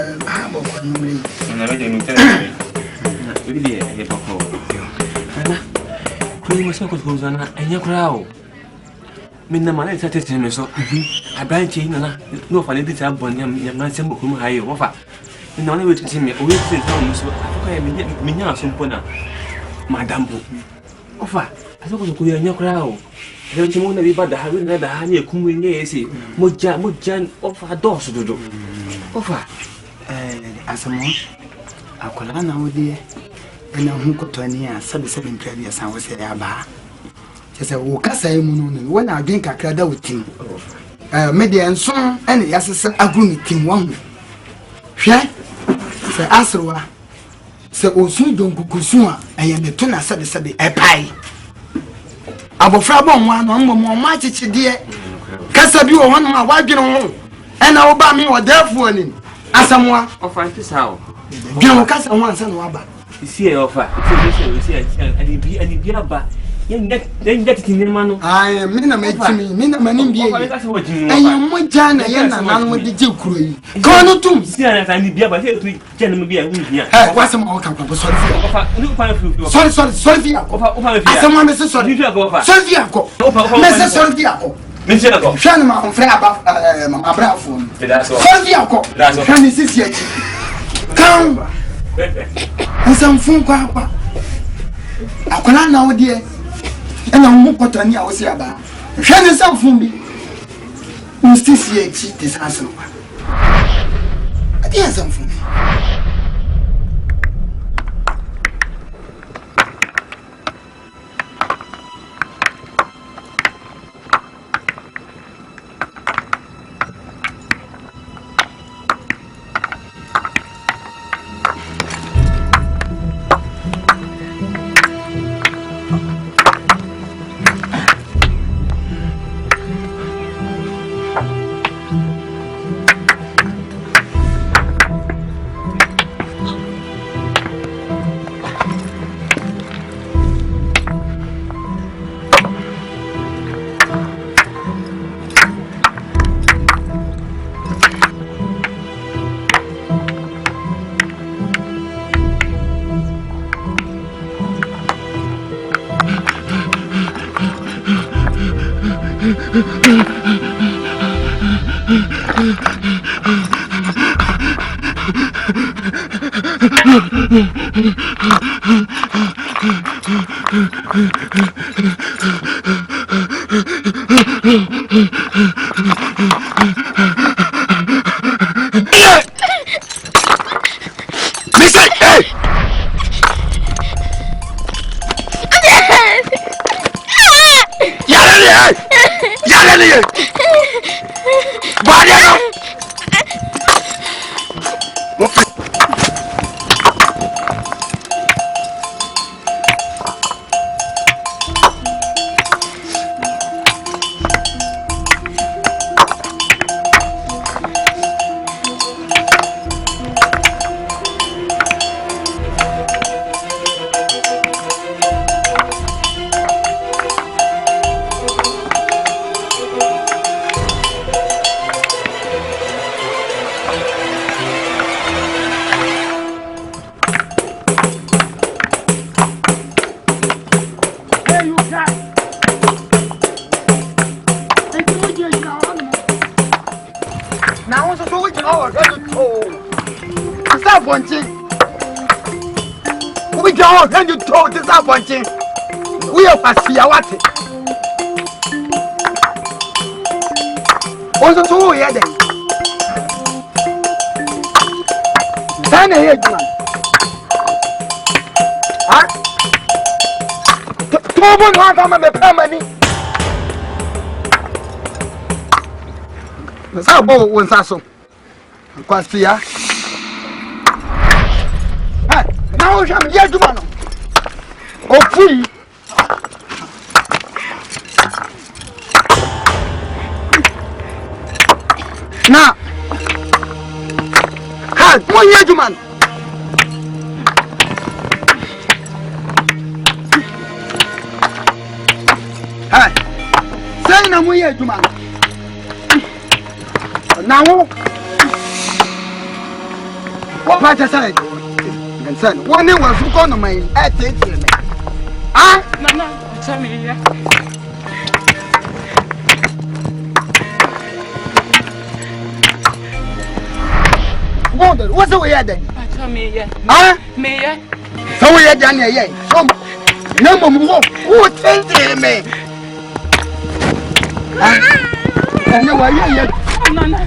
abo kwa numri na reje no tele we dey e pako ana kuri mo se ko ko zana enya kura o minna ma na tete me so abranche na no fa ne dit abon ya ma se mo ko mu haye wo fa minna na we tete me o we tete na so afaka ya menya asompo na madambo wo fa asoko ko ya enya kura o Reji mo na bi bada ha na da ha ni ekum nye ese moja ofa dos dodo ofa asamo akola na wodi ena hu kotoni a sabe mpia bi san wo se ya ba se wo kasa mu no wo na adwen kakra da wotim me de enso ene yasese agru ni tim wo hwe se asrowa se osun donkukusu a eye meto na sabe epai abofra bon wa no mo ma chichide kasa bi wo hono a wadwene ho ena wo ba mi wo dafu ani asamwa ofa ntisao bi wo kasa ho ansa no aba isi e ofa isi ani bi aba yen get tinema no ai mi na mani bi e mo jana yen na nan wo de jekuro yi ko no tum isi ani bi aba se tu jana mo bi a hu hia wasem o kan kwa sorry ofa ni ofa fi sorry ofa me fi asamwa me se sorry sorry ako me se sorry ako me se ako shana ma on frère aba mama bravo sorry ako shana sisi ati kan nsamfun kwa akona na wo de ena mu kotani a wo se aba hwene nsamfun bi sisi ati de sanso ati nsamfun we are pasia wate ozo so ye den sana ye juma ha tobo no aka ma be pamani sa bo wonsa so kwasia ha na o jam ye juma no o fui na ha mo ye juma ha sai na mo ye juma na wo What part of side? Concern. One name was who called my attention. Ah, Nana, tell me, yeah. What's the way then? Tell me, yeah. Huh? Me, yeah. So we are done here. Some number more. Who tells me? No, I am. Nana.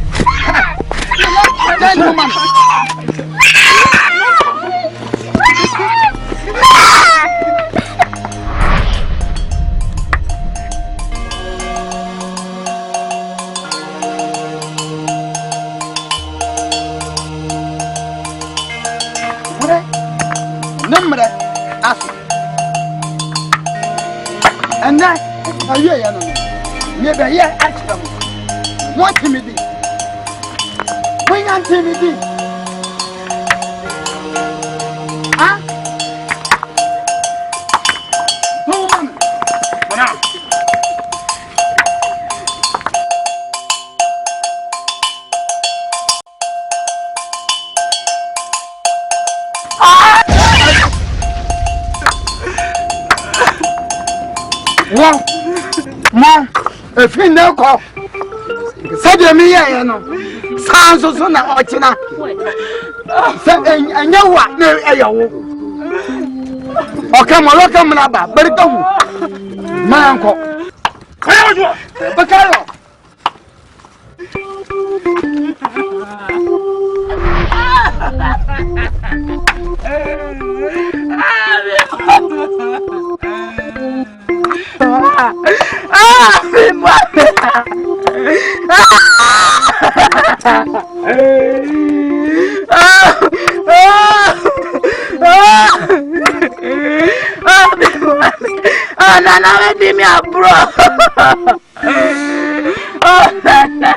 Number ask. And that are you? Maybe here ask them. What can we do? When I'm timid, huh? Woman, what up? Well, Mom, if you know, said me, you know, sounds so now, Ochina. And you what? No, okay, welcome, Naba, but it don't. My uncle, Bacaro. Nana, let me up, bro. Oh, Nana.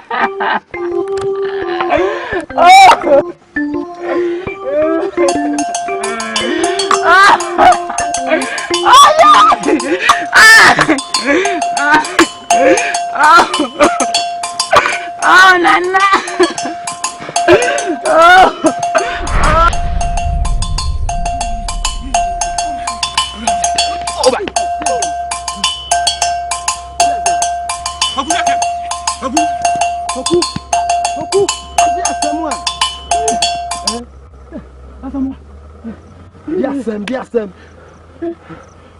Yes,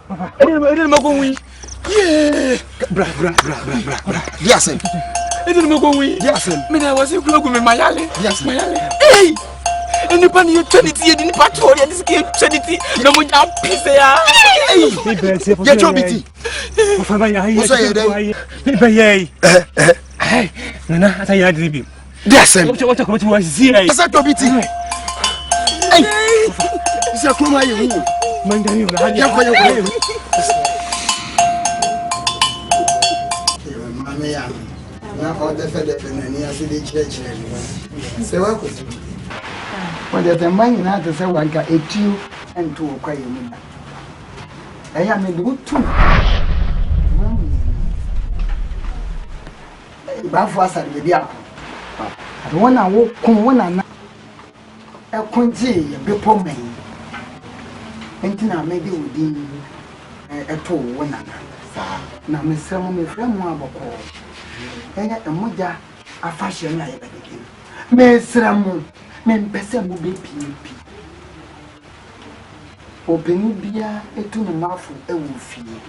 Papa, I didn't go away. Yeah, bra. Yes, I didn't go away. Yes, I was in Glogo with my alley. Yes, my alley. Hey, and the bunny eternity in the patrol and this game eternity. No more down piece. Hey, get your BT. Hey, Nana, I had to be. Yes, what you come to see? I said to BT. Hey, it's a come here. Entina mede odin eto wona na mesramo meframo aboko eya emoja afahye na ye bedeke mesramo mempese mo be pipi obeni bia etu no mafu ewo fie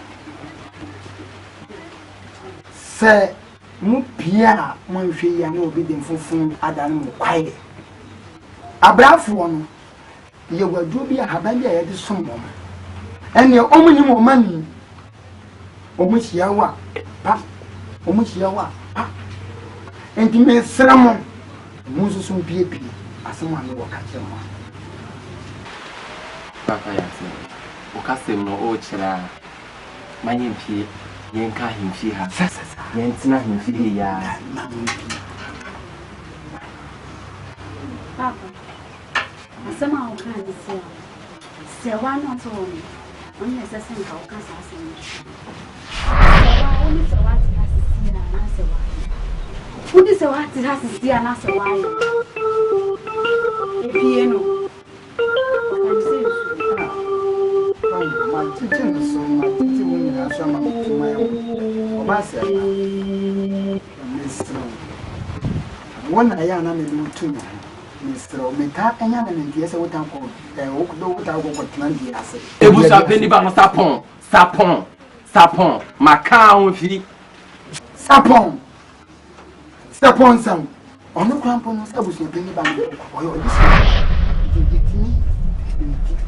se mu bia mo nhwe ya na obi den funfun adan mo kwae abrafo no ye wadu bi ahaban bi ayede sommo ene omunyim omani omuhia pa enti me sramo mususu piepie asema no wakache mo Papa yase o kasem no o kira manyempie yenka himfi ha yentina himfi ya Papa Sama o kan disia. Se wa no to ni. Oni ese se nka o kan sa se ni. Se wa oni se wa ti asisi na se wa. Udi se wa ti asisi na se wa. Ebi eno. wase mesro wona ya na me lutu na mesro meta enya na ndie se wotan ko wokudo wotan ko tena ndie ase ebusa peni ba no sapon maka onfi sapon sam ono krampo no sabusu peni ba no oyo odisi ditini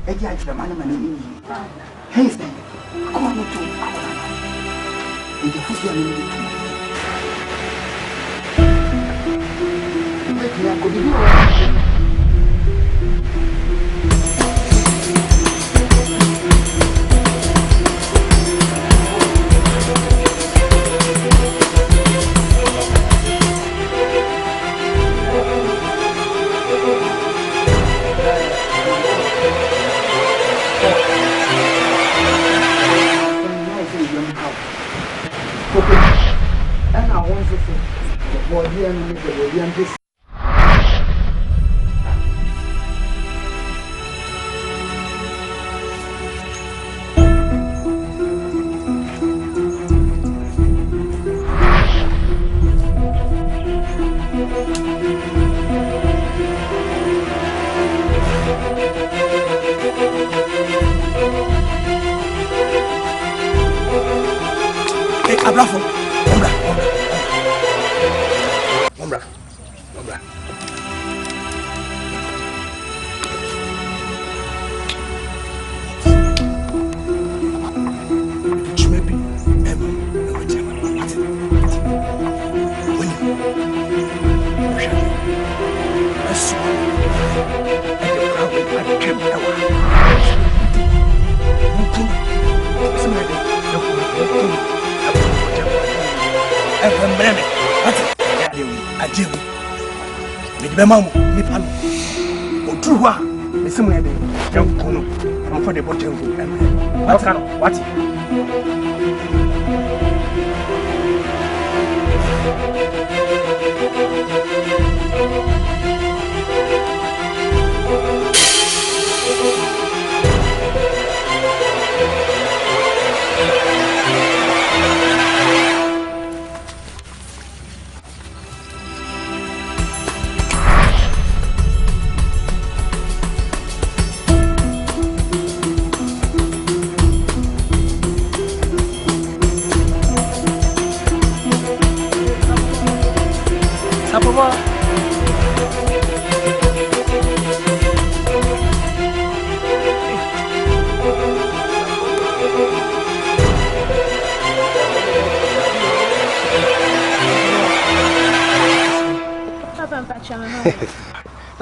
eji ajira mana ni hey say come on to in the first year I could be and I want to say, well, here and this. Abrafo, ombra. Chmebi,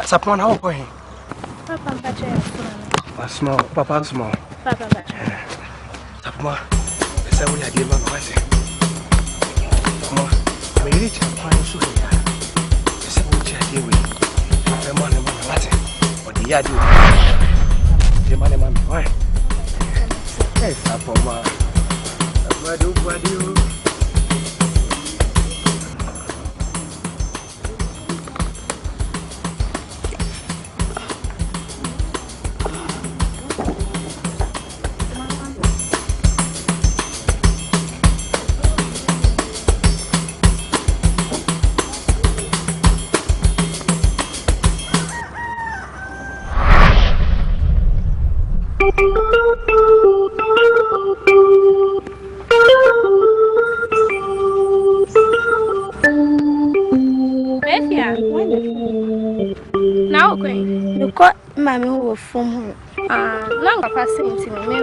Sapon how boy. Papa small. Papa. Sapon. Say we are given no say. Come on. We reach point so here. Say we check here we. The man what? What the yard do? The man why? Hey Sapon. What do? Mammy who was from her. Long passing to me,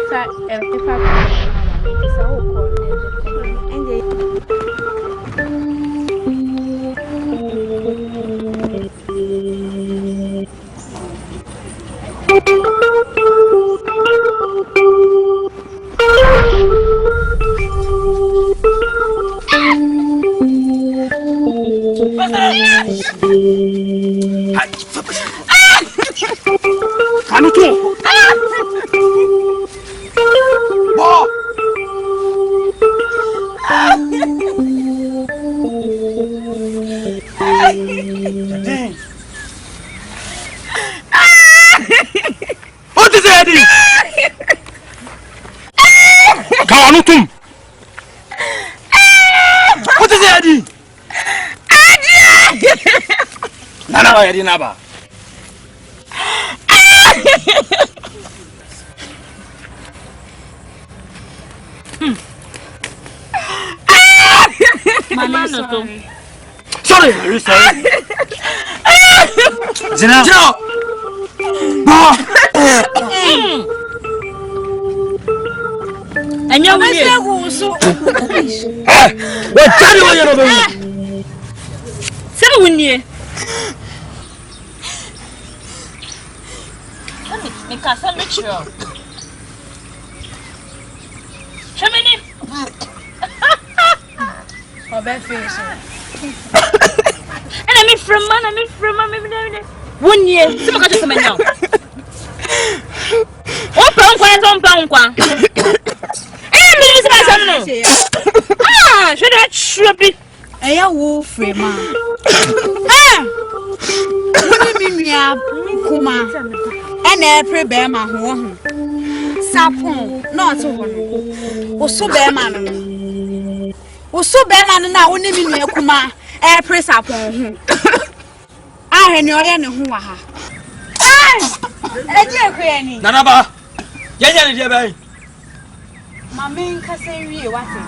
What is it? Kawanutum. Why didn't Abba? Sorry, are you sorry? Zina! And you will so. What tell you what you're doing? 7 years. Me casa me chio. Chamini. Obe face. And I'm from man, I'm from man. 1 year. Some ka just me now. Open kwa. Me is my son. Should I should be Eya wo free ma. Woni mi nua kuma. Ena e pre be ma ho. Sapon na to ho no. Wo so be ma no. Wo so be ma no na woni mi nua kuma e pre sapon ho. Ahe ni oye ne ho wa ha. E je kwe ni. Nanaba. Yenya ni je bai. Mama nka se wie wate.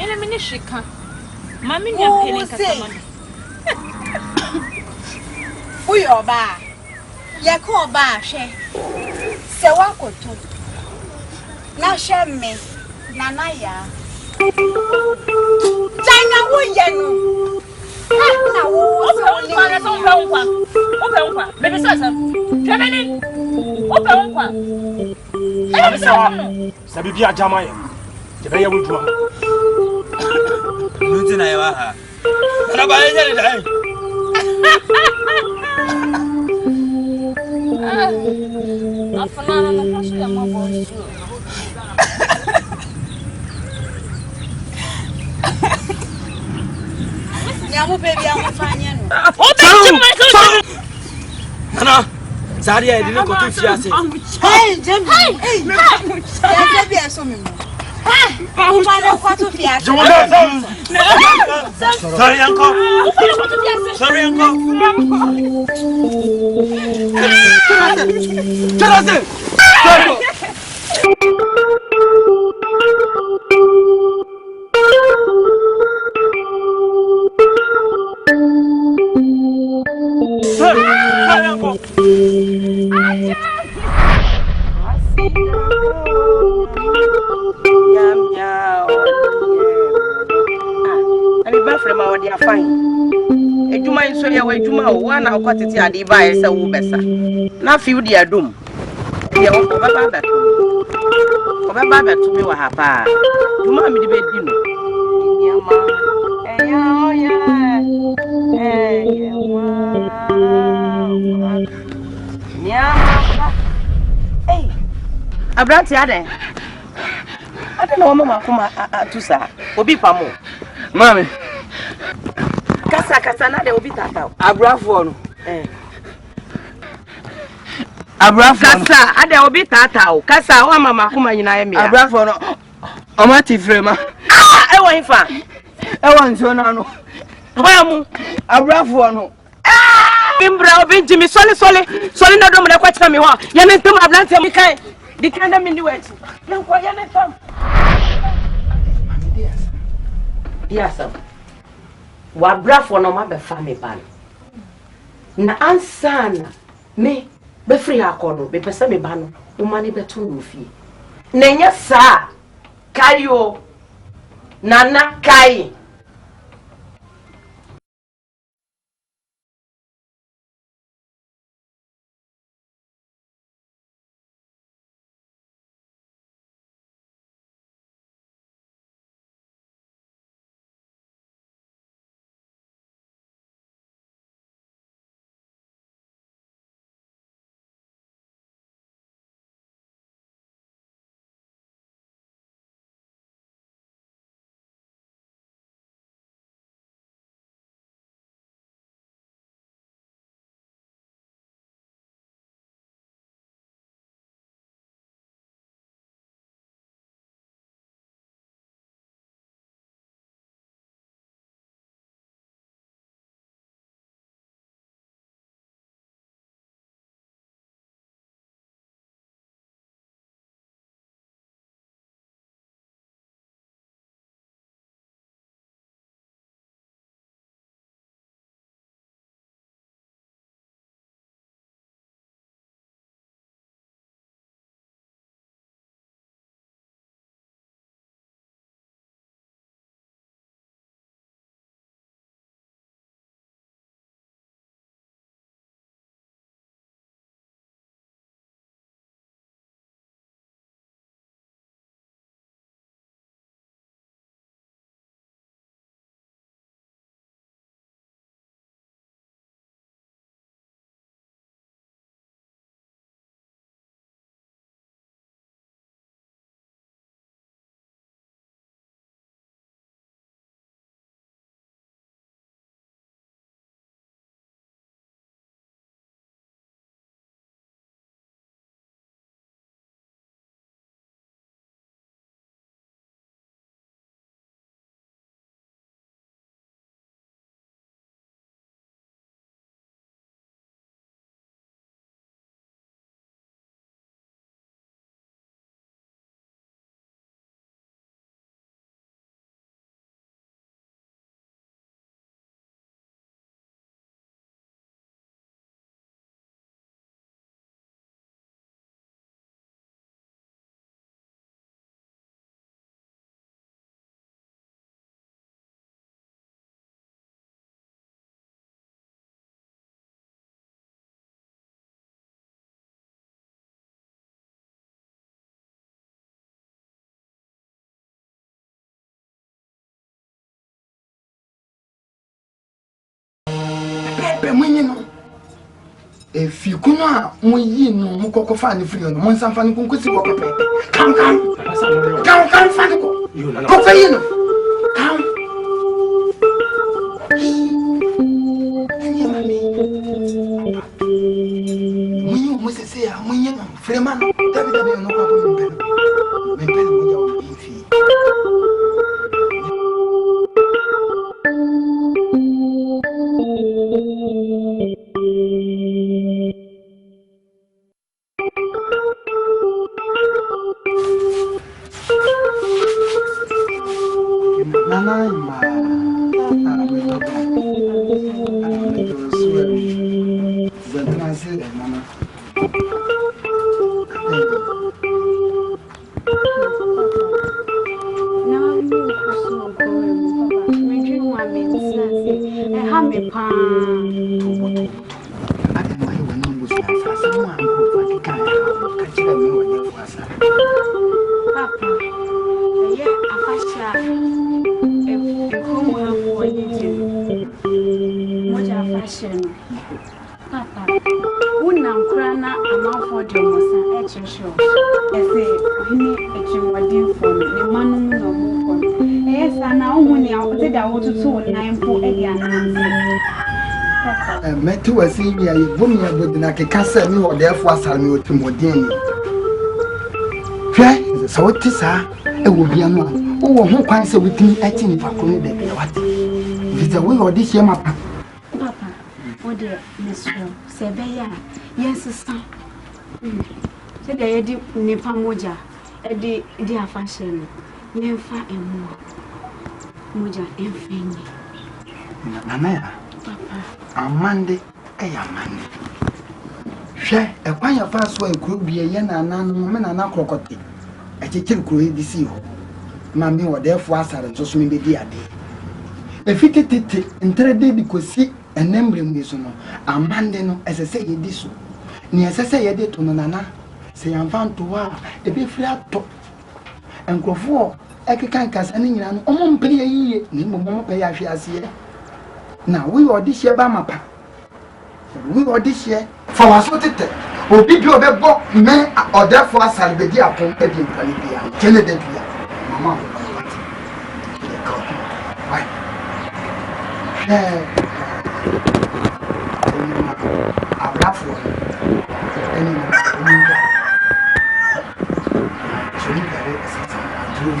Ena me ni shika. Mami ni apele nka mama. Uyo ba. Ye ko ba hwe. Se wa koto. Na hwe me. Na na ya. China wo ye no. Na wo Ope unkwa. Baby sasa. Twemeni. Ope unkwa. Sabi bia jama ye. Je be ye wudua. Nuti na yawa ha. Nanaba yenya ni dai. Afana na kwaso ya mabo. Nyamu baby amfanya no. Nana, Zaria e dine ko tu fiase. Hey, Jemmy. Hey. Ya baby aso mi mo. Kwa na kwa tu fiase. Sorry uncle. Sorry uncle. Sorry. They are fine. A Juma in Soya, where Juma, 1 hour quantity at the buyer, so Ubessa. Now, few dear doom. They are over Babette. Over Babette to me, what happened. You mammy the bed, you know. Hey, I brought the other. I don't know, Mamma, come to Sa, or be Pamo. Mammy. Kasa na de obi tata. Abrafo no. Kasa ade obi tata o. Kasa wa mama kuma nyina ye me. Abrafo no. O ma ti frema. E wo infa. E wo nso na no. Wa mu. Abrafo no. Bimbra obi jimi soli na do mo de kwa tira mi ho. Ye ne ntam ablante mi kan. Di kan da mi ndi wati. Ye ko ye ne tam. Diasa. Wa brafo no ma be fa me ban na ansana me be free akodo be pesa me ban no o mani beto no fie na nya sa kayo nana kai Pemunino. If you could not, we no cocoa fan free on one some fan could see what come, fan. You know, come. When you must say, when you Freeman, David, no problem. Metu wasi bia yebom ya bodina keka se mi wo defo asar mi otimodin ni hwe so wote sa e wo bia no wo ho kwan se wotimi ati ni fakoro de bia wate visa we odi hie mapa papa odi mesro se be ya yensesa se de yedi nipa moja e di afashe ni nemfa emu moja enfenyi nana ya Amande Amande. She a panya fast way could be a yana woman and a crocotti. A chicken could be see. Mammy or therefore as I just maybe dear day. If it did entreated because see an emblem is no, Amande no as I say it is so. Near say I did to Nana, say I'm found to wow, a bit flat top. And go for a can cast any man, pay a year, no pay a see. Now we are this year Bamapa. We are this year for us what it will be your book men or therefore shall be dear upon Edin Calibia, Kennedy. Mamma, why? A rough one. So you got it as a dream.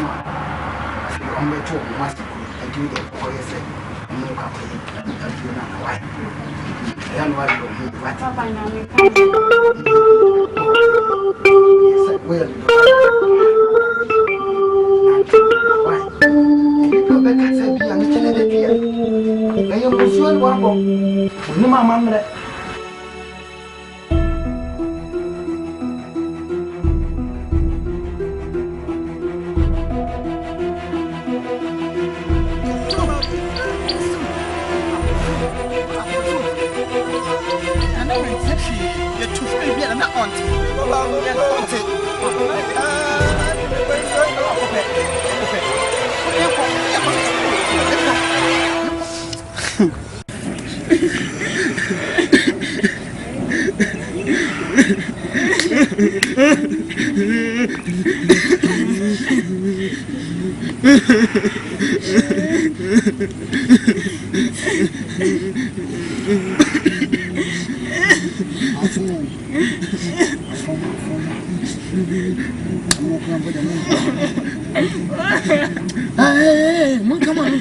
If you only told Master, I do that for yourself. Why? Papa, now we Hey, come on.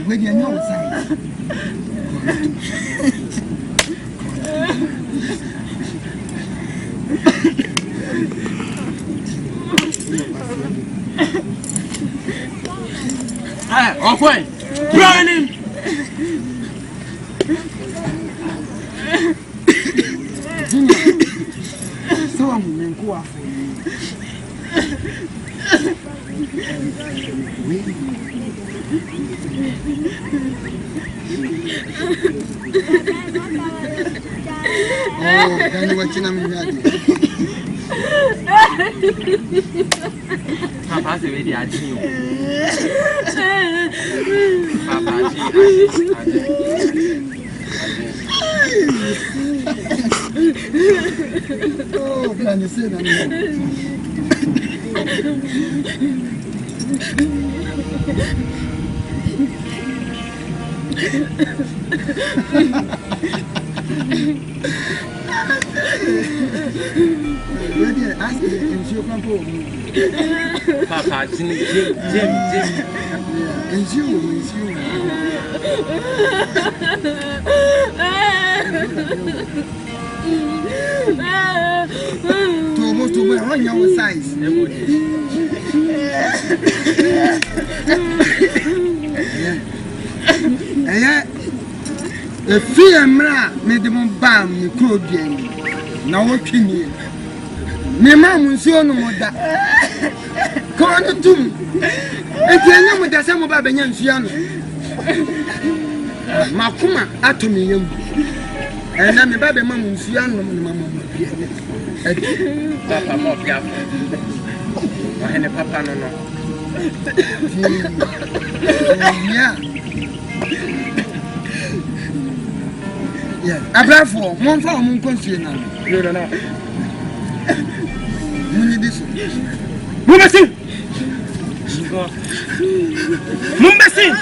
Where you know side. Okay. Burning. So I'm going to go Then what you know? Papa's already at you. Papa, oh, can you say that? Papa, Jim. It's you. To on your size. The fear made them bam, you could game. Now what can you? My mom will see no more that. Come on to me. And you know what the same about Benyan. Makuma atomy. And then the baby mom will see no mamma. Papa, more careful. And the papa, no. Yeah. Yeah, I brought for one for moon consumer. You don't know. You need this. Mumbasin! Mumbasin!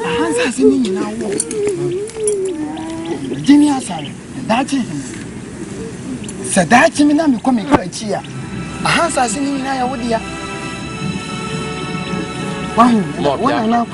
Hansa singing now. Jimmy Hassan, that's him. Said that Jimmy Nam come here. Hansa singing now, would ya? One and now,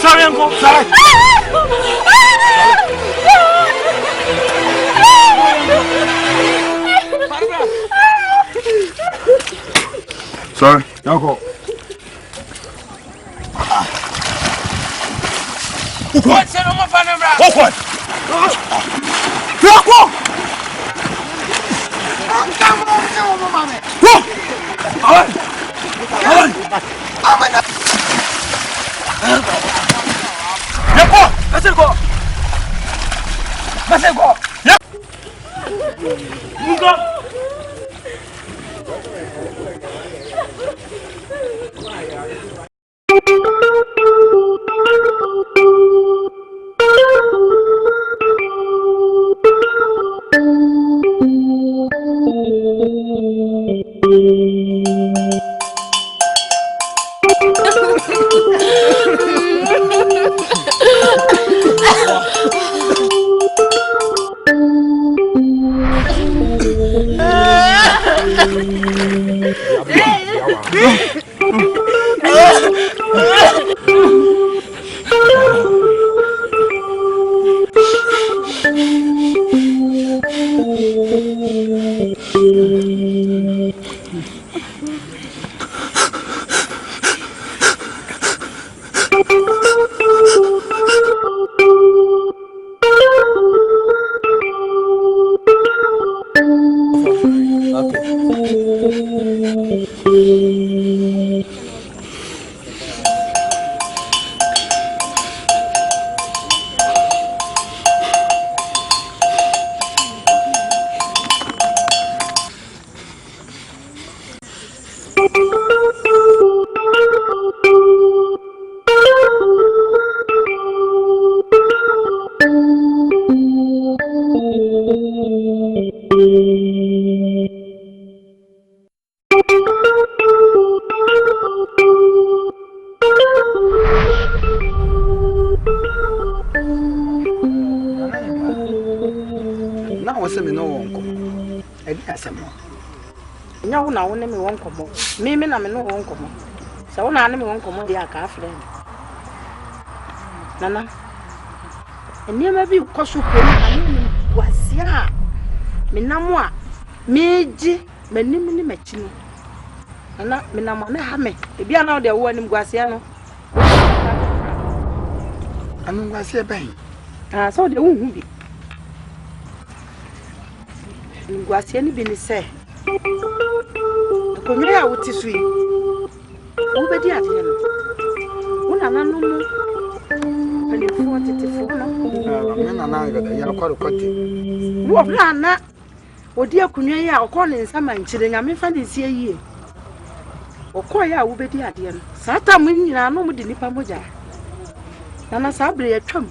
Sorry, Uncle. Sorry. Sorry, Uncle. What's in my phone? What? Come on, Masego. Yeah. Mungo. Mimi na me no won komo. So na me won komo dia ka afre. Nana. Eniema bi koso ko ani wasia. Me namo a meji manim ni machi no. Nana me namo na ha me. E bia na o de wo anim gwasia no. Anu gwasia ban. Ah so de wo hu bi. Gwasia ni bi ni se. Konye ya wuti sui. Ubedi ade no. Una nanu mu. Pele fo tete fo no. Me na na ya kwaro kote. Wo bla na. Odi akunye ya okọ ne nsama nchire nyame fa ne sie yie. Okọ ya ubedi ade no. Sata mu nyina no mu de nipa moja. Na sabre ya twam.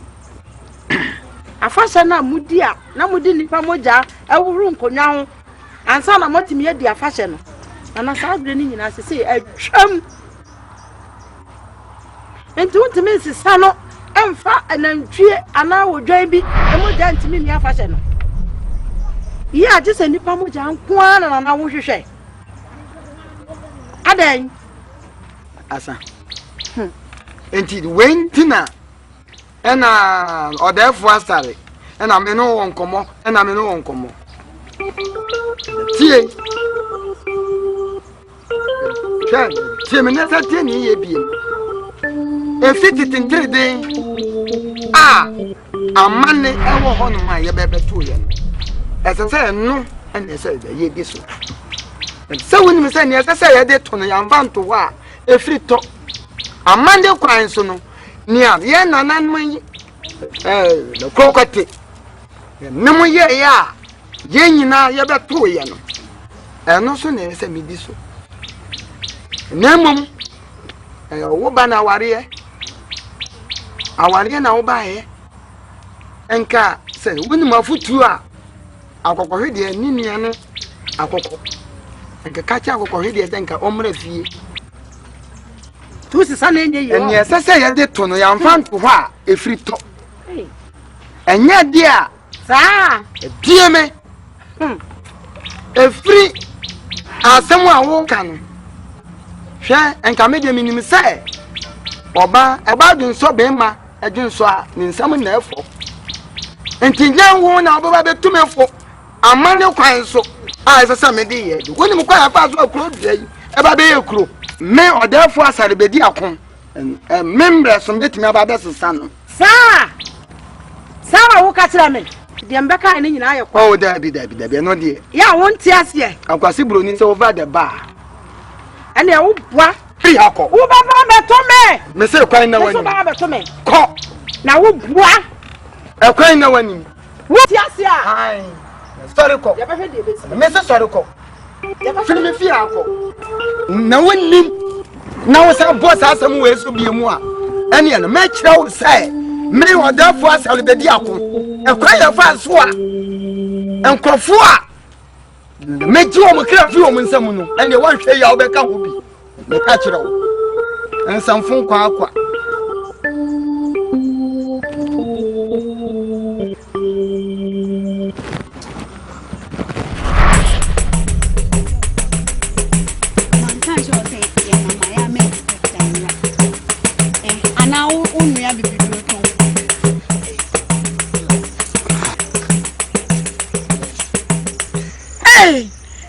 Afasha na mudi a na mudi nipa moja ewuru nkonwa ho. Ansa na motimi ya di afasha no. Ana sabre ni nyina sese atwam. Enti untimi sisa no emfa anantwie ana wodwan bi emoja ntimi mi afashe no. Yi agese nipa moja nko ana na wo hwehwe. Adan asa. Enti wentina ena odefo asare ena me no won komo ena me no won komo. Tie tie me nessa tie ni ye biem. E fiti tintrede amane ewo ho no ma ye bebeto ye. Esese no ene se da ye bi so. Se woni me se ne esese ye de to no yamvanto wa e frito. Amande kwan so no ni a ye nanan man no kokote. Nemu ye ya ye nyina ye beto ye no. Eno so ne se me di so. Nemum wo ba na aware na wo ba ye enka se woni mafutu a akokohwede ni nua no akoko enka kacha akokohwede se enka omra fie tu sisa na enye ye enye sese ye de to no ya mfanto ho a efri to enye de a saa die me efri asemu a wo kan hwe enka me de minim se oba dun so be ma adun so a ni nsam na efo entinja wo na oba be tumefo amane kwan so a sesa me de ye woni mu kwa afa so akuro dua yi e ba be ye kuro me odefo asare be di akon membre so betimi aba be sesa no saa wo ka kira me de mbeka ni nyina aye kwa o da bi no de ya wonti ase akwase broni se over the bar ene wo bua free akọ wo ba ba beto me me se kwan na wani so ba beto me ko na wo bua ekwan na wani wo ti ase a ai sorry ko ya behwe de beti me se sorry ko ya behwe fili me fi akọ na wani na wo sa boss asem we so bi mu a ene na me kire wo sai me odafo asale bedi akọ ekwan ya fa so a enkrofo a me ji wo mo kira fi wo mo nsam no ene wan hwe ya wo be ka ho bi me ka kire wo ensamfo kwa akwa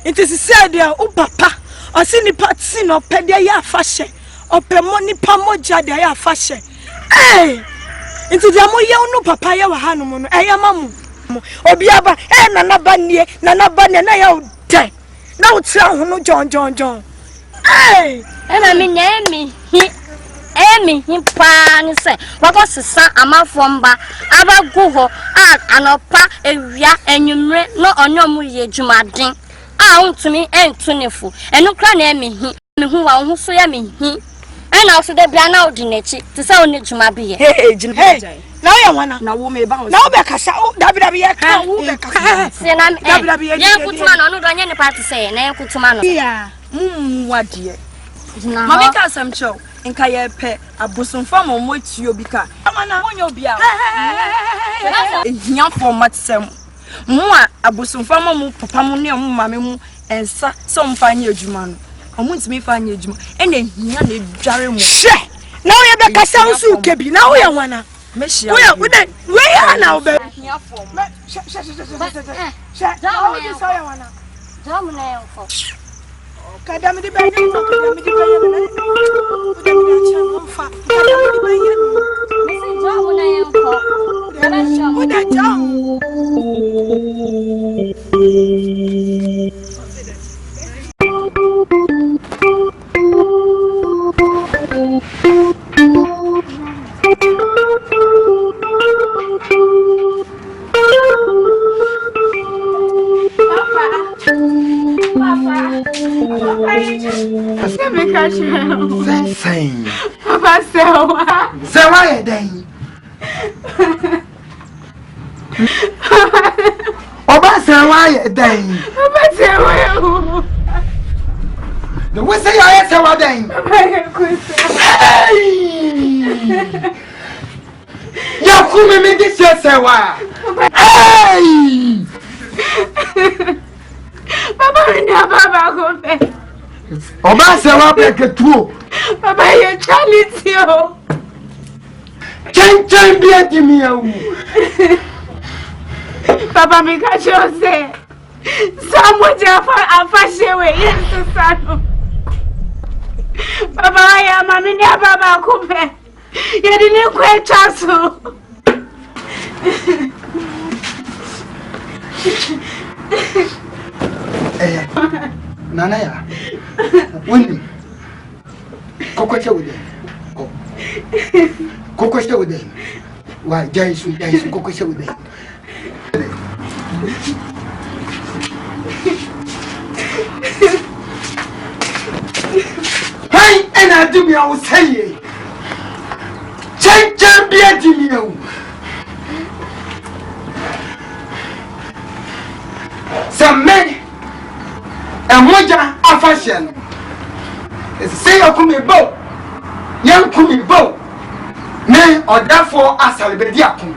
It is said there, oh papa, I see the party no pedia ya fashion, or per money pamoja de ya fashion. Hey, into the moya no papa ya hanumun, I am mamu. Obiaba, nana banye, na ya dead. Now tell no John. Hey, and I mean, Emi himpa ni se wako sisa amafomba aba guho anopa ewia enwumre no onyomu ye dwumaden a untumi entunefu enu kra na emi hi mehu wa ho so ya mehi ena oso de bia na odi nachi te se oni dwuma bi ye hey na ya wana na wo me ba ho na wo be kasa dabi ye ka wo be kasa se na dabi ye kutuma no no do anye ne party se na ye kutuma no ya wade mama ka samcho nka ye pe abosomfa mo motuo bi ka amana wonyo bia ehia format sem mo a abosomfa mo papa mo ne mo mame mo ensa so mfa nya adwuma no omo ntimi fa nya adwuma ene ehia na edware mo hwe na wo ye be kasa nsu kebi na wo ye wana mehia wo ye na wo be ehia format she na wo di so ye wana jamu na yofo kadam di bayan no kadam di bayan na kadam di chan fa kadam di bayan mesi jamu na yofo udah jam Sen. Papa sewa. Sewa ye den. Oba sewa ye den. Papa sewa yo. The we say ya sewa den. Papa ye kusa. Ya kume me di sewa. Hey! Papa ni baba ko fe. Oba sewa beke tuo. Papa ye Charlie o. Chen bi adimi awu. Papa mi ka chose. Samu afa shewe yesu sanu. Papa ya mami ni baba ko fe. Ye di ni kwe chaso. Nana ya. Wini. Koko chewde. Koko chewde. Wa jaisu koko chewde. Hey, ena dumi awu saye. Chen bi adimi awu. Samme emoja afashion. Say okumi bo. Yankumi bo. Me odafo asalebedi akun.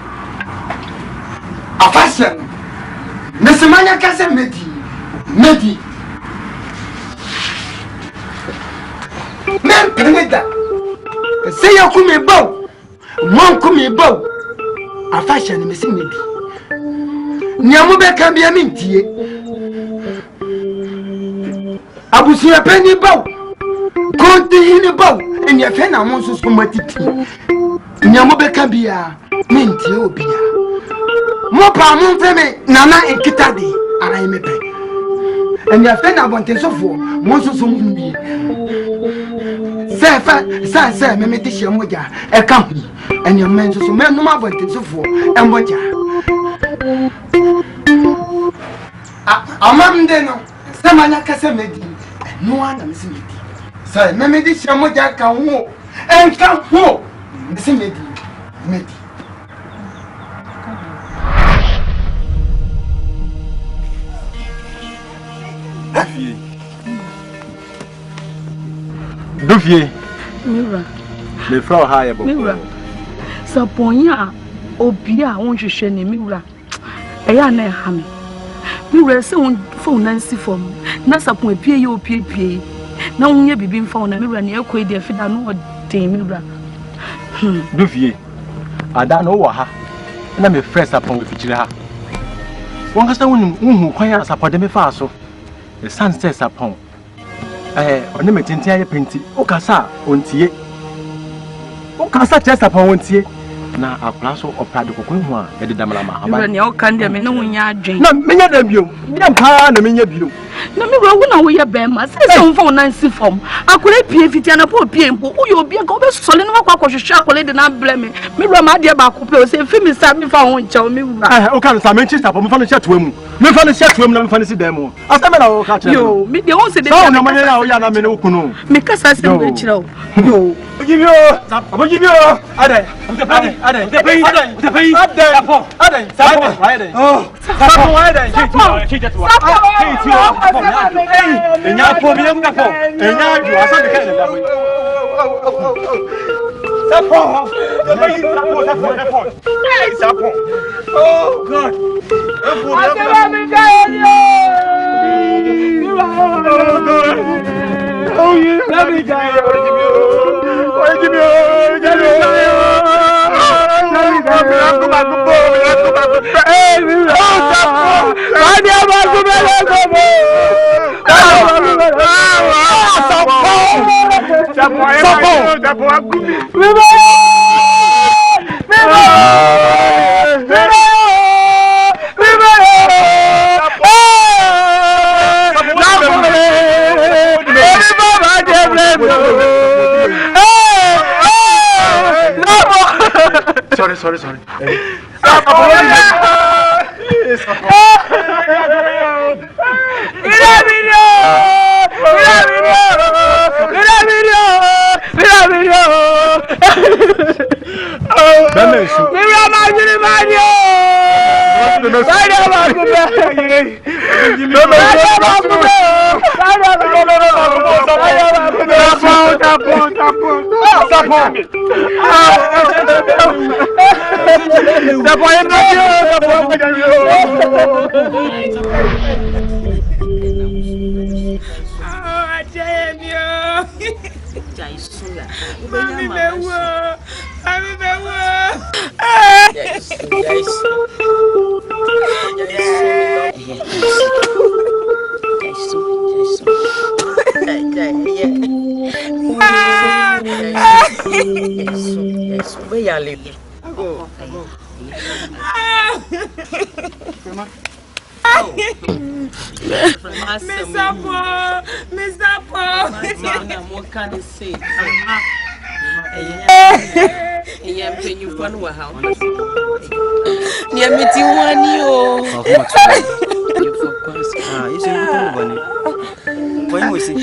Afashion. Nesemanya kase medi. Men peneda. Say okumi bo. Monkumi bo. Afashion mesi medi. Nyamu be kan bia mintie. Abusia penny bow. Konti hini bow. And your fen among so matiti. Nyamu be kan bia mintie obia. Mopa mon feme nana en kitadi. Ara imepe. And your fen abonte so for monso so mbi. Say, me this your moja, a company, and your men so men no more wanted so for, and what ya. Amam deno, Samana Casamedi, no one is me. Say, me this your moja can walk, and come walk, Miss Medi. Dufie. Mira. Me frau high above. Mira. Saponya obia won hwehwe ne Mira. Eya na ha me. Mira se won phone nansi form. Na sapon apie ye opie. Na won ye bibi mfa na Mira ne ekoi de afida no odin Mira. Dufie. Ada no wo ha. Na me fresh sapon fichire ha. Won kasa won hu kwan ya sapode me fa so. The sunset sapon. Oni me tintin aye penti. O kasa ontie. O kasa chesa pa ontie. Na akura so opra de kokon hu a e de damala ma haba. Mira ne o kan de me na wonya adwen. Na menya da biom. Menya pa na menya biom. Na Mira wo na wo ye be ma. Se se won na nsi fom. Akura pie fitia na po pie mpo. Wo ye obi ka obe sole na kwa hwehwe akura de na blame. Mira ma de ba ko pe o se fi mi sa mi fa ho nche mi wura. O kan sa me nchi stop me fa no cheto mu. Me fa no cheto mu na me fa no si dem. Asema na wo ka che. Yo, me de won se de. So na manya na wo ya na me ne okunu. Me kasa se me chira o. Yo. Ogibio. Ogibio. Ade. Ade. Sorry. Mr. Paul. What can I say? Yeah, you run away. How? Yeah, meet you one you. You say you bunny. When we see,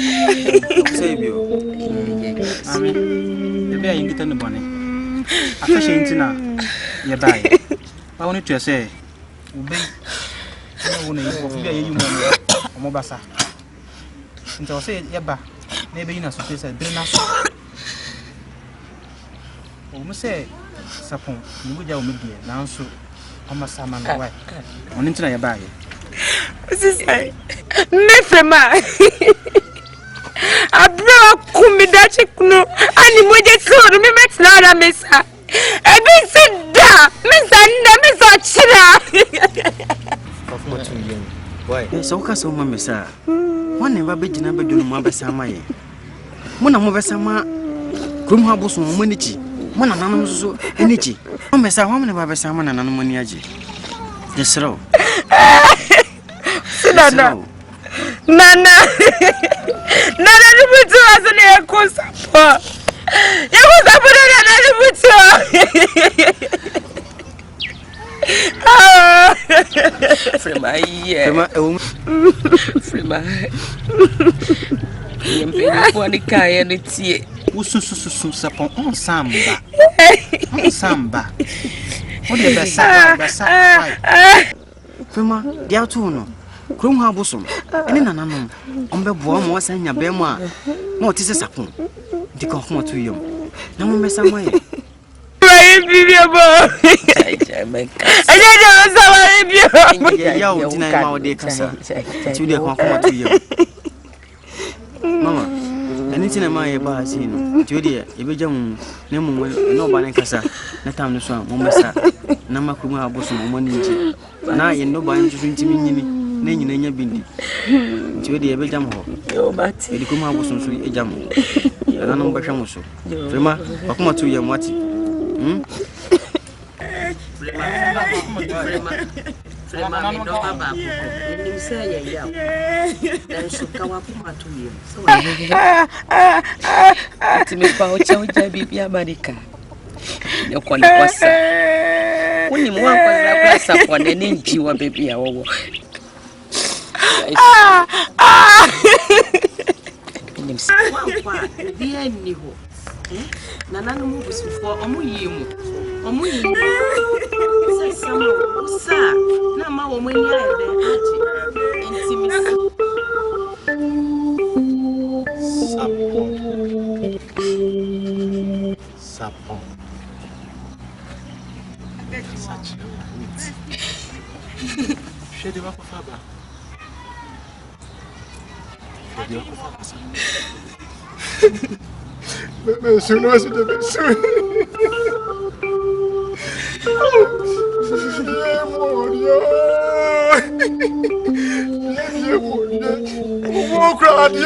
save you. I mean, the bear you get on the bunny. I fish into now. You buy. I wanted to say, obey. I want to be you, Mobasa. Until I say, Yaba, maybe you know, so say, Drenas. We say, Sapon, you would have me now, so almost some man away. On into your bag. This is Nefema. I broke Kumidachi, and you would just go to me, Max Lara Mesa. And we said, Miss Chira. Why? So, Casso, Mamma, sir. One never be never do Mabba Samaye. One of Mabasama, Krumhabus, Munichi, one anonymous energy. Mamma, sir, woman of Mabasama and Anamoniaji. The slow. Nana ni butu asane yakosapo. Yakosapo nana ni butu. Frema Yempe kwa ni kaya ni tie. Usususu sapon onsamba. Onsamba. Ode basa. Frema dia tu no. Krum ha bosom. Ene nananom. Ombe boa mo asanya be mo a. Ma otise sapon. Dika ho to yom. Na mo mesa mo ye. Mama, anything my basin, Judy, if you jump, no banning cassa, no time to swim, Mombasa, Namakuma bosom, money. Now you know by introducing me, Nanny Nanya Bindi. Judy, every jam hole. But you come out with some free jam. I don't know what I'm so. Rema, I'll come to your mati. Timepaucha bibi Amerika. Yoko ni kwasa. Kuni mwangu na kwasa kwa nini njiwa bibi ya wowo. Kwa dia ni ho. Nana no mu busufo omuyimu. Omuyimu. Sesamo sa na ma wo mani ayede ati. Intimacy. Sapon. Shede wako faba. Shede wako faba sana. Monsieur, non, c'est de monsieur. Mon Dieu. Mon Dieu. Mon crâne,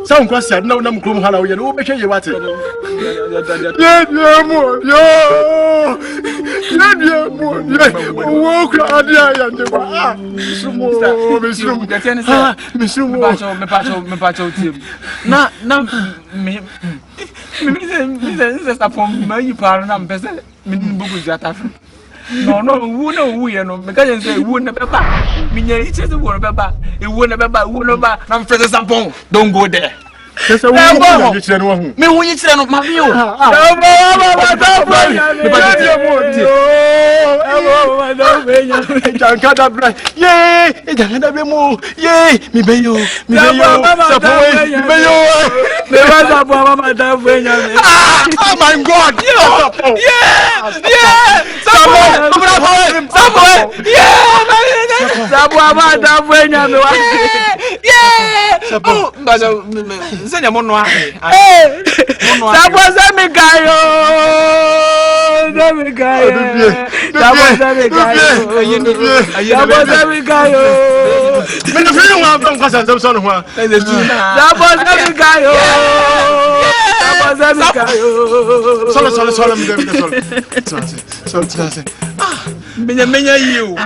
Sound question no nam krum hala wo ye no be hwe ye wate. Wo kra adia ya nje ba. Me pacho tim. Na me stop from my part na mpese me bugu jata. No, ye no. Me can say wu na beba. Me nya iche se wu na beba. E wu na beba, na mfese sampon. Don't go there. Kesa wu na yichire no hu. Me wu yichire no ma mi o. Jankada bra. Ye, jankada be mo. Ye, mi be yo. Sapo mi be yo. Me wa sapo mama da fenya me. Oh my God. Yeah. Sapo ama da fenya me wa. Yeah. Sapo mbazo nsenya mono ahe. Sapo za me gayo. Menya you.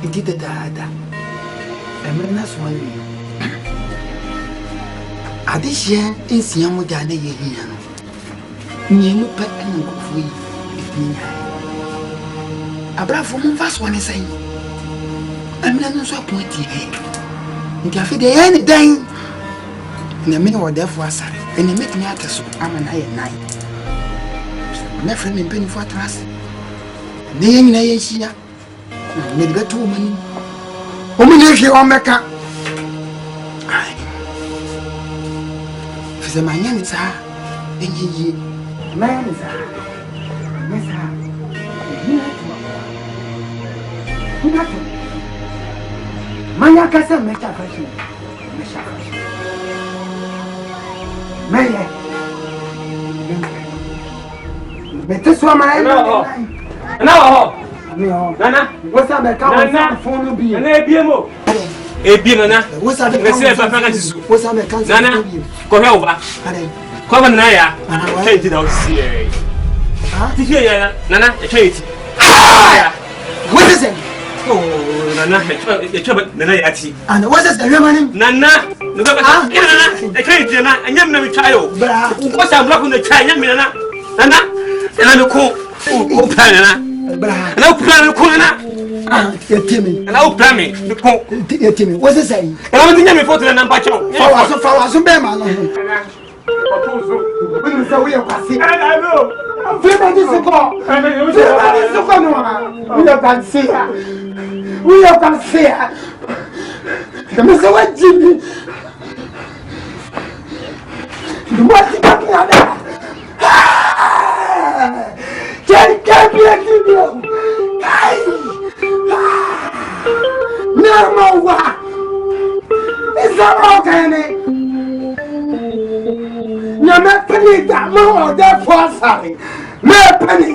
Idi dada. Emrena swani. Adishia insia mo da na ye hia no. Nyemu pa enu kofu yi efinya. Abrafo mo fa swani sai. Emrena no so aponti he. Nti afi de ye ni dan. Na me wo defo asare. Ene me tumi ateso ama na ye nai. Na friend me mpeni fo atrase. Ne ye nyina ye hia. Me de beto mani. O me ne hwe o meka. Ai. Fize manya ni sa. Enyi. Manya ni sa. Mesa. Hina to. Manya kasa mecha fashi. Mecha fashi. Meye. Bete so ma Na ho. Nana, what's up? I can't phone be. And I be mo. Ebi nana. Ngase ba fanga sisu. Nana. Ko hwe uba. Ko ba nana ya. Ke ti da o si e. Ti hwe ya nana e twa eti. What is it? Oh nana e twa nana ya ati. And what is the woman? Nana. No ba nana. E twa eti na anyam na mi twa yo. Ko sa block na twa anyam nana. Nana. Nana me ko. O plan nana. Nana plan ko nana. Yetimi. And I'll plan me. Yetimi. What's it saying? And I'm going to photo and I'm patching. Follow some bear man. I know. Everybody is go. Everybody is go. We can see her. We can see her. The Mr. What Jimmy. What's happening? Can't be a video. No more. It's not okay. You're not penny that more than for sorry. No penny.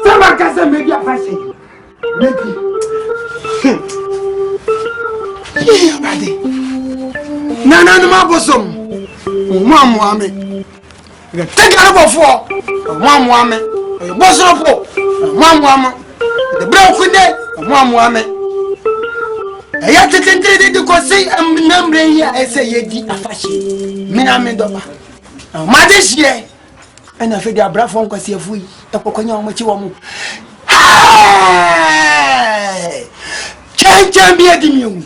Someone can make your fashion. Maybe. Yeah, buddy. No, my bosom. One woman. Take out of 4. One woman. Bosom of 1 woman. The broken day, one woman. I have to continue to say I'm numbering here. I say, ye did a fashion. Minamendova. My this year, and I feel your brave phone because if we a pocono, what you want. Can't be a dim.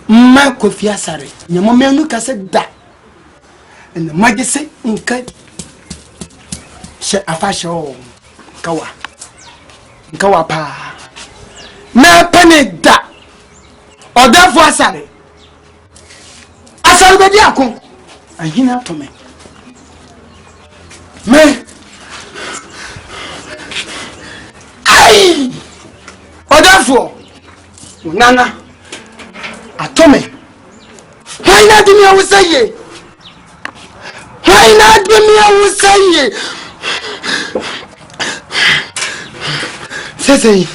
My coffee, sorry. Your moment look as that. And the majesty in cut. She a fashion. Kawa. Kawapa. Me penny da. Or therefore, sorry. Asal bediako. Ahina to me. Me. Ai. Or therefore, Nana. Atome. Why not me? I will say ye. Why not me? I will say ye. Say,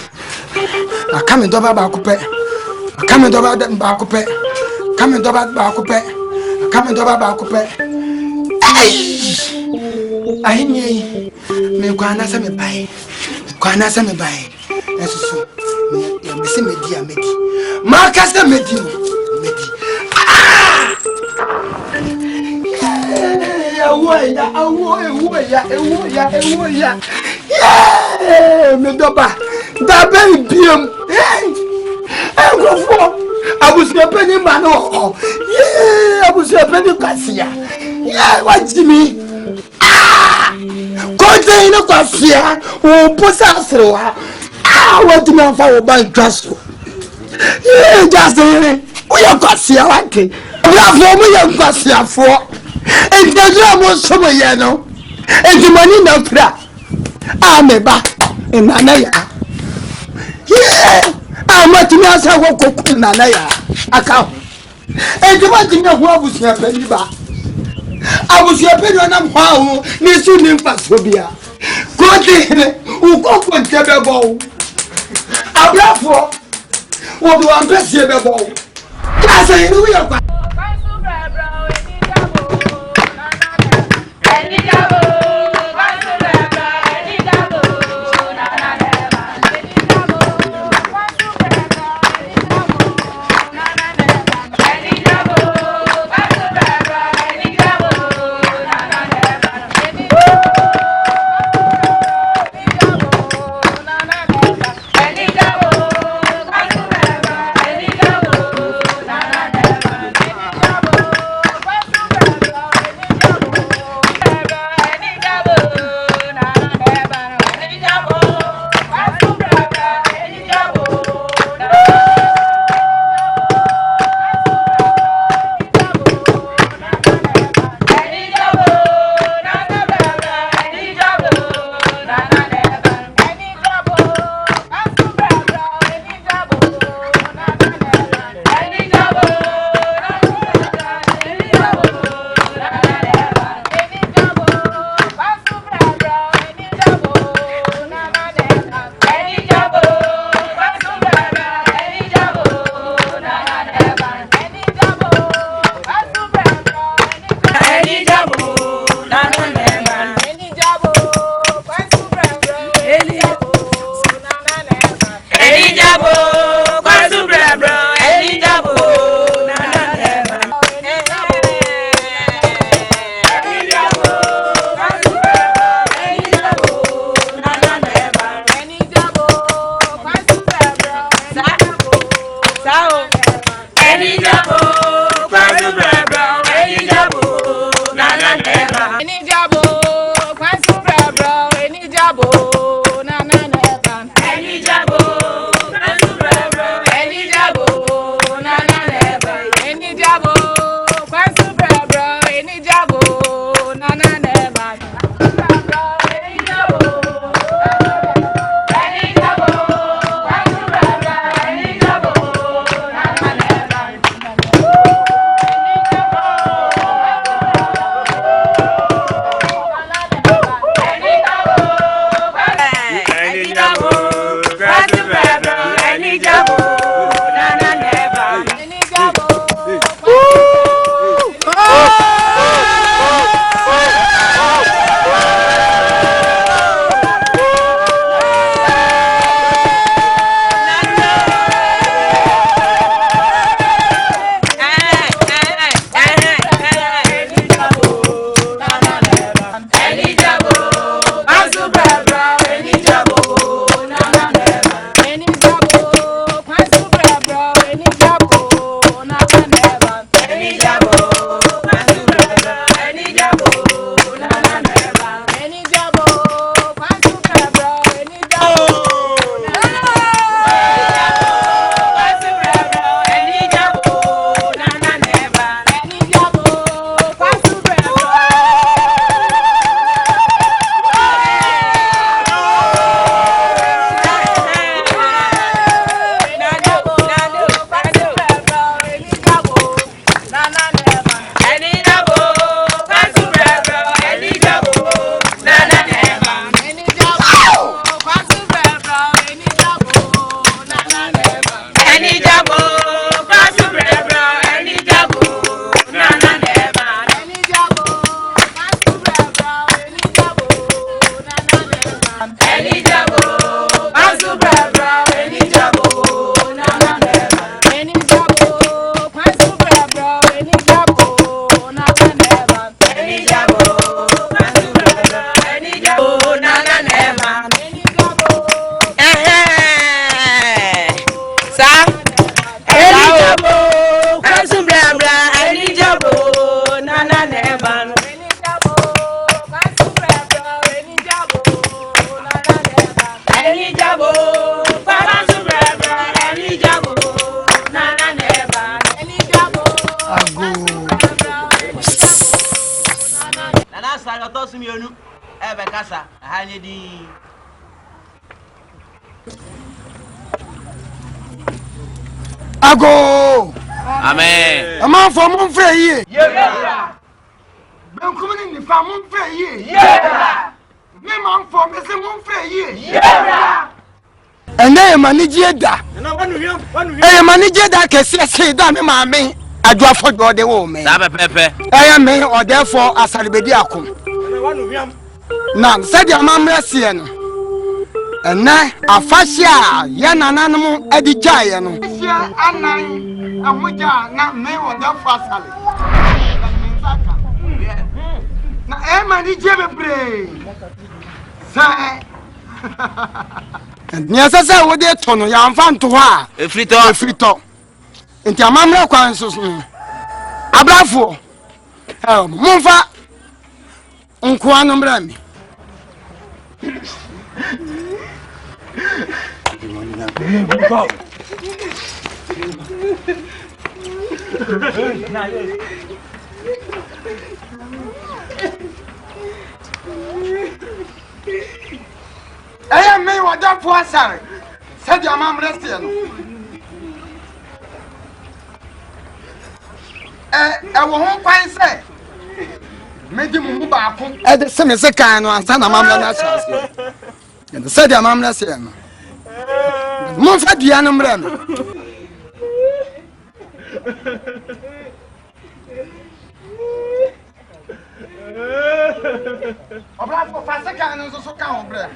I come in Doba Bakupe. I come in Doba Bakupe. Come in Doba Bakupe. Come in Doba Bakupe. I hear me. Kwana same buy. Kwana same buy. That's so. Me see me dia medi. Marcus the medi. Medi. Yeah, me doba. Da very biam. I go for. I was your penny man. Yeah, I was your penny cassia. Yeah, what Jimmy? Go no cassia. Oh, Possessor. What do you for bank transfer? Yeah, just we are cassia. What? We are for me, young cassia for. And the drum was summer, you know. And the money no crack. Ameba in Nanaya. Yeah, I'm not to answer what cook in Nanaya. Account. And you want to know what was your penny back? I was your penny on a wow, Nissu Nimpasubia. Good day, who go for Jababo. I brought for what do I best you about? That's a New York. mionu ebe kasa ha nye di Ago Amen. Ama for mon frère yé. Yebra. Ben comme ni fa mon frère yé. Yebra. Me man for me se mon frère yé. Yebra. Ene manije da. Eh manije da kese se da me ma me adu afọjọ de wo me. Sa pepe. Eh me o therefore asalibedi akom. Na said your mom resie no. Ena afahia ya nananom adi gyae no. Afahia anan amoja na me o therefore asale. Na manije bebre. Sa Nya sasa wo de tono ya mfa nto ha efrito nti amamre kwan so abrafo mumfa nko anu mra mi Aya me wada po asare. Said your mom rest here no. Wo ho kwan se. Medi mu ba ko. De se me se kan no ansa na mamla na chance. And said your mom rest here no. Mo fa dia no mra no. Obra ko fa se kan no so kan obra.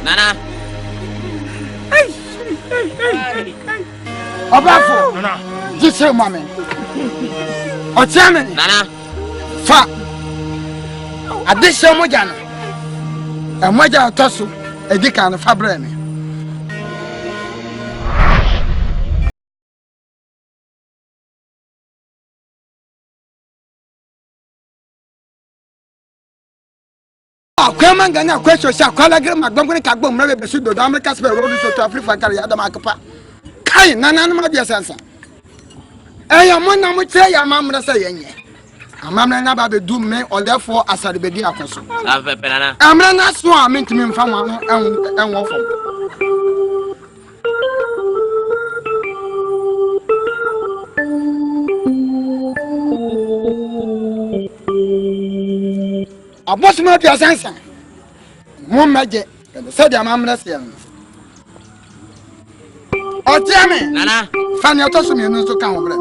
Nana. Obafo. Nana. Jise mame. Otiame. Nana. Fa. Adesha moja no. Moja toso edika no fa bre me. Kwema ngana kwesho sha kwala gre magbongre ka gbom mra be su do America spe ro so to Africa kare ya da makapa kai nana no ma bia sansa eya mo na mo tre ya mamra sa yenye amamra na ba be du me or therefore asare be di akoso Ave penana amra na so a mentimi mfa ma no enwo fo Abosu ma bia sansa mo meje said your mom rest here Otiame Nana fani otoso mi enu so kan wo bre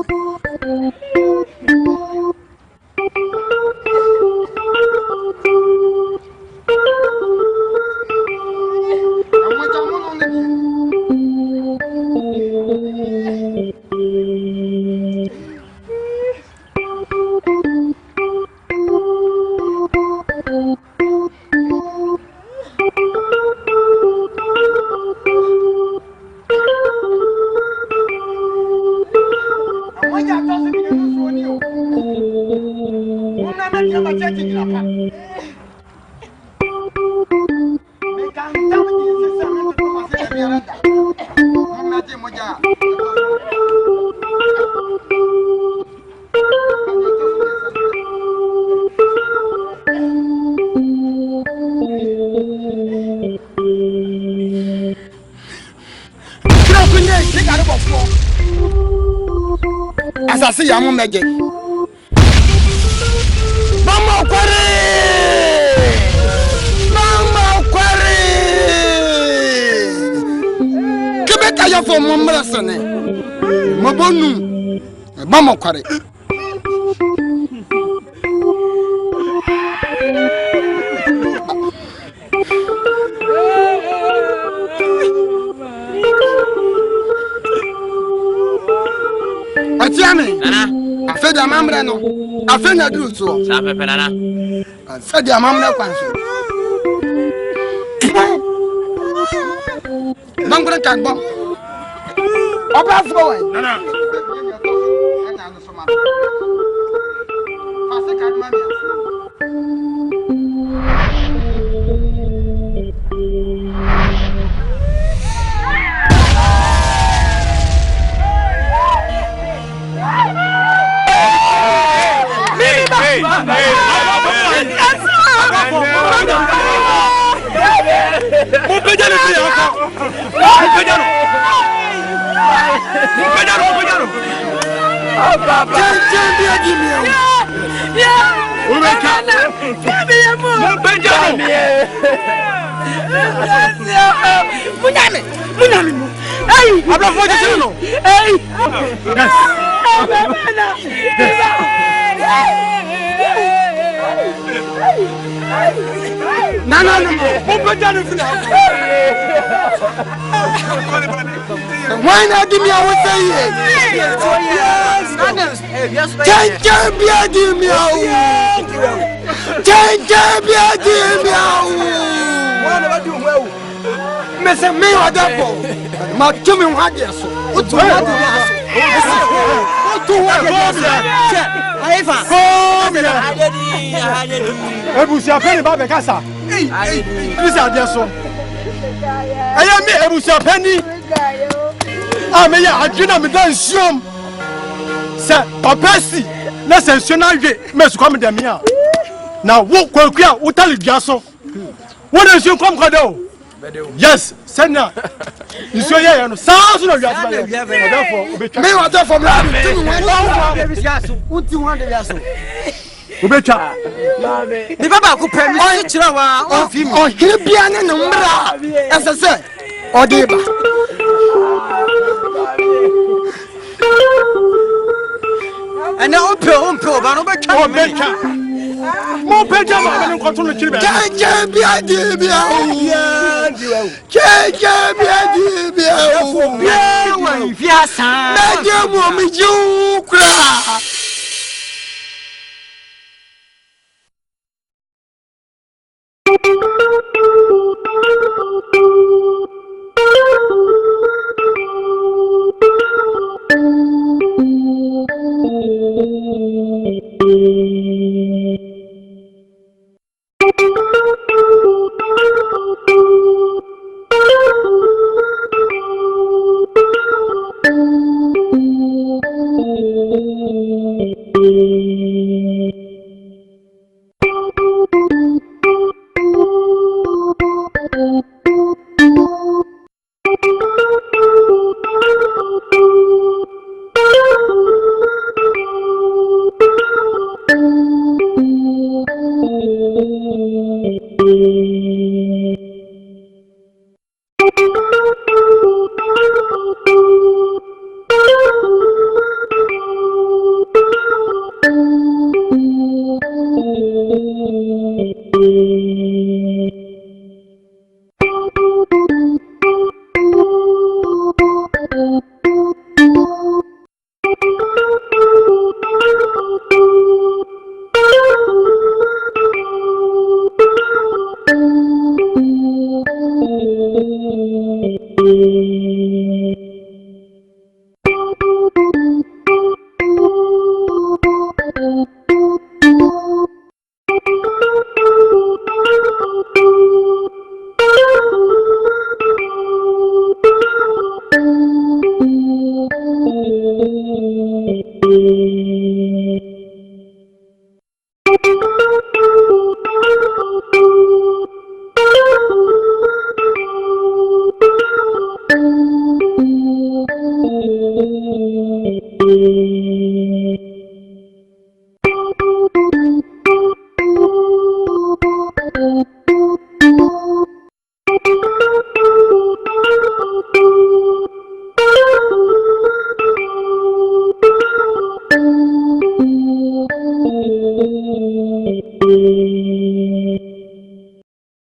Asasi ya mu meje. Mama kware. Kebeka ya fo mo mrasane. Mabonu. Mama kware. Atiame. Nana. Afedi amamre no. Afenya duru so. Sa pepe nana. Afedi amamre kwanso. Bangure kagbo. Oba fo we. Nana. Pase kadma mi. No. Why not give me a what say? Ebusia penny ba be kasa. Please adeso. Aya me ebusia penny. Ah me ya adwena me dan siom. Se opesi na sensiona hwe me su kwam de me a. Na wo kwakua wo tali dua so. Wo na siom kwam kwade o. Yes, sena. Iso ye no saa so na wia so. Me wa da from la. Unti wan de wia so. Ubecha. Ni baba ko pemi so kira wa on fi mi. O hire bia ne no mra. Esese. O de ba. Ana ompe ba no becha. O becha. Mo becha ma be nko to no kire be. Jeje bia di bia o. Jeje bia di bia o. Bia wa fi asan. Na je mo mi ju kra.